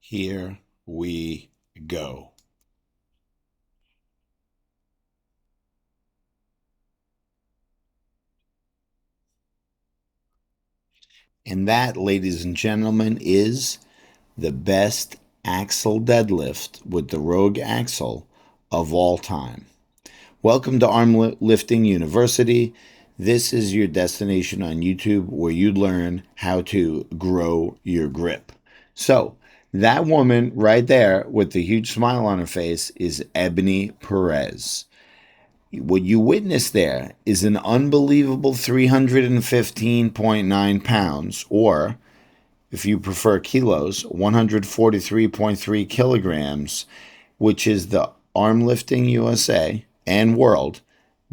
Here we go. And that, ladies and gentlemen, is the best axle deadlift with the Rogue axle of all time. Welcome to Armlifting University. This is your destination on YouTube where you learn how to grow your grip. So, that woman right there with the huge smile on her face is Ebony Perez. What you witness there is an unbelievable 315.9 pounds, or if you prefer kilos, 143.3 kilograms, which is the Armlifting USA and World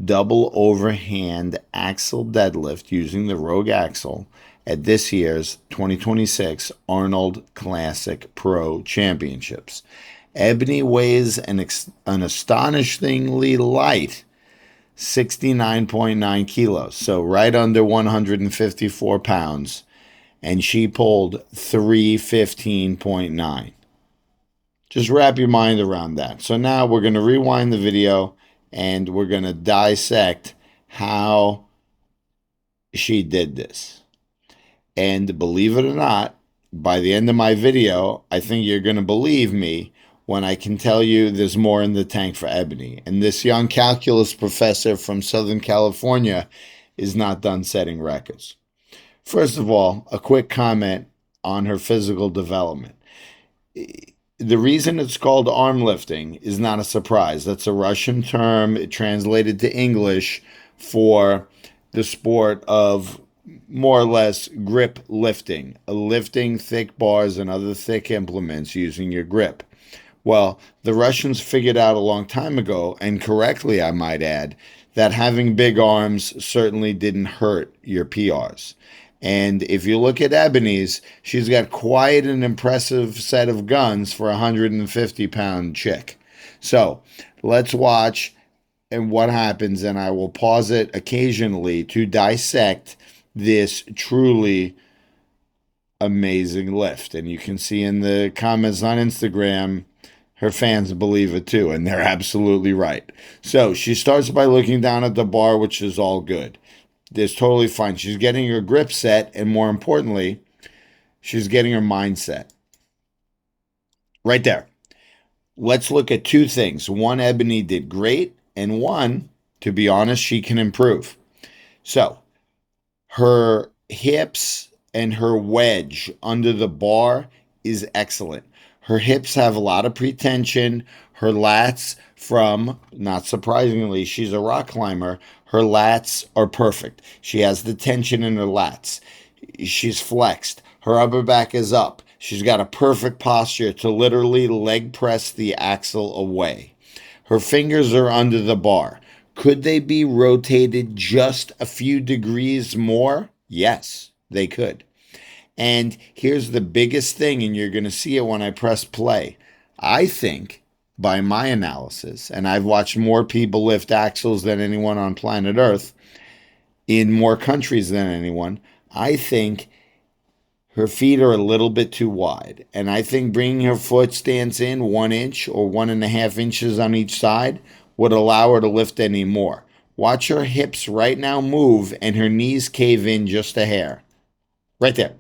double overhand axle deadlift using the Rogue axle at this year's 2026 Arnold Classic Pro Championships. Ebony weighs an astonishingly light 69.9 kilos, so right under 154 pounds, and she pulled 315.9. Just wrap your mind around that. So now we're going to rewind the video and we're going to dissect how she did this. And believe it or not, by the end of my video, I think you're going to believe me when I can tell you there's more in the tank for Ebony. And this young calculus professor from Southern California is not done setting records. First of all, a quick comment on her physical development. The reason it's called arm lifting is not a surprise. That's a Russian term. It translated to English for the sport of more or less grip lifting, lifting thick bars and other thick implements using your grip. Well, the Russians figured out a long time ago, and correctly I might add, that having big arms certainly didn't hurt your PRs. And if you look at Ebony's, she's got quite an impressive set of guns for a 150-pound chick. So let's watch and what happens, and I will pause it occasionally to dissect this truly amazing lift. And you can see in the comments on Instagram, her fans believe it too, and they're absolutely right. So she starts by looking down at the bar, which is all good. It's totally fine. She's getting her grip set, and more importantly, she's getting her mindset. Right there. Let's look at two things. One, Ebony did great, and one, to be honest, she can improve. So, her hips and her wedge under the bar is excellent. Her hips have a lot of pretension. Her lats, from, not surprisingly, she's a rock climber, her lats are perfect. She has the tension in her lats. She's flexed. Her upper back is up. She's got a perfect posture to literally leg press the axle away. Her fingers are under the bar. Could they be rotated just a few degrees more? Yes, they could. And here's the biggest thing, and you're going to see it when I press play. I think, by my analysis, and I've watched more people lift axles than anyone on planet Earth, in more countries than anyone, I think her feet are a little bit too wide. And I think bringing her foot stance in 1 inch or 1.5 inches on each side would allow her to lift any more. Watch her hips right now move and her knees cave in just a hair. Right there.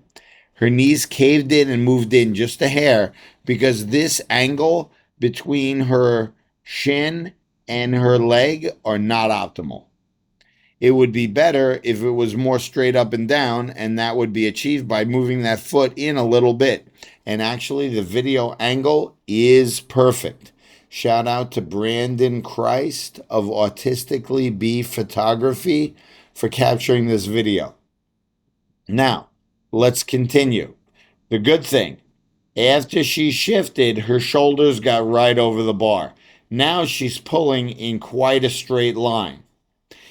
Her knees caved in and moved in just a hair because this angle between her shin and her leg are not optimal. It would be better if it was more straight up and down, and that would be achieved by moving that foot in a little bit. And actually, the video angle is perfect. Shout out to Brandon Christ of Autistically Bee Photography for capturing this video. Now, let's continue. The good thing, after she shifted, her shoulders got right over the bar. Now she's pulling in quite a straight line.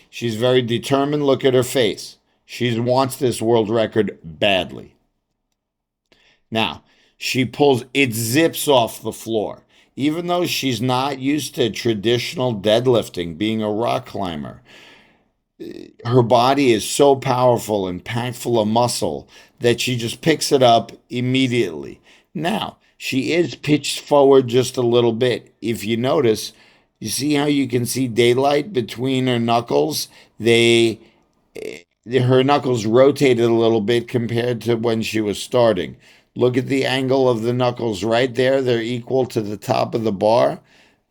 She's very determined. Look at her face. She wants this world record badly. Now, she pulls, it zips off the floor. Even though she's not used to traditional deadlifting, being a rock climber, her body is so powerful and packed full of muscle that she just picks it up immediately. Now, she is pitched forward just a little bit. If you notice, you see how you can see daylight between her knuckles? Her knuckles rotated a little bit compared to when she was starting. Look at the angle of the knuckles right there. They're equal to the top of the bar.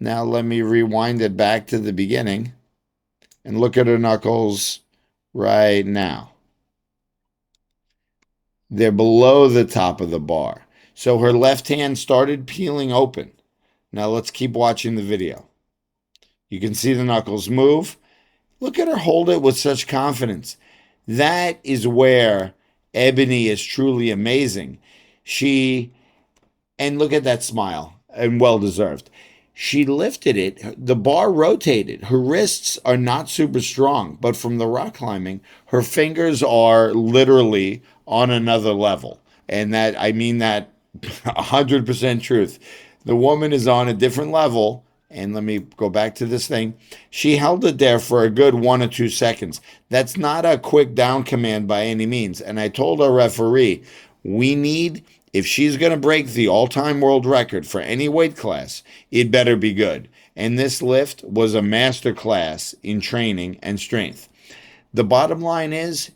Now let me rewind it back to the beginning and look at her knuckles right now. They're below the top of the bar. So her left hand started peeling open. Now let's keep watching the video. You can see the knuckles move. Look at her hold it with such confidence. That is where Ebony is truly amazing. And look at that smile, and well deserved. She lifted it, the bar rotated. Her wrists are not super strong, but from the rock climbing, her fingers are literally on another level. And that, I mean that 100% truth. The woman is on a different level. And let me go back to this thing. She held it there for a good 1 or 2 seconds. That's not a quick down command by any means. And I told our referee, if she's going to break the all-time world record for any weight class, it better be good. And this lift was a masterclass in training and strength. The bottom line is,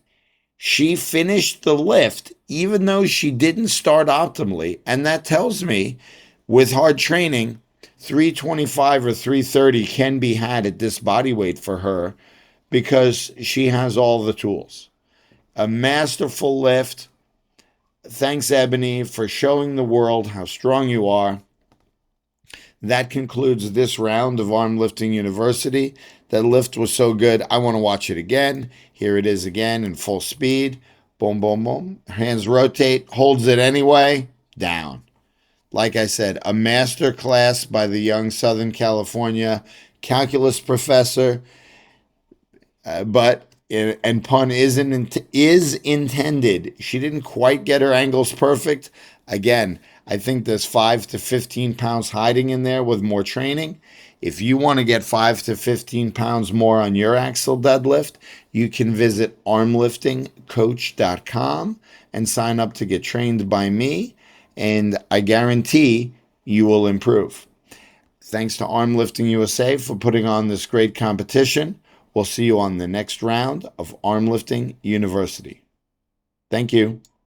she finished the lift even though she didn't start optimally. And that tells me, with hard training, 325 or 330 can be had at this body weight for her because she has all the tools. A masterful lift. Thanks, Ebony, for showing the world how strong you are. That concludes this round of Armlifting University. That lift was so good, I want to watch it again. Here it is again in full speed. Boom, boom, boom. Hands rotate, holds it anyway, down. Like I said, a master class by the young Southern California calculus professor. And pun is intended. She didn't quite get her angles perfect. Again, I think there's 5 to 15 pounds hiding in there with more training. If you want to get 5 to 15 pounds more on your axle deadlift, you can visit armliftingcoach.com and sign up to get trained by me. And I guarantee you will improve. Thanks to Armlifting USA for putting on this great competition. We'll see you on the next round of Armlifting University. Thank you.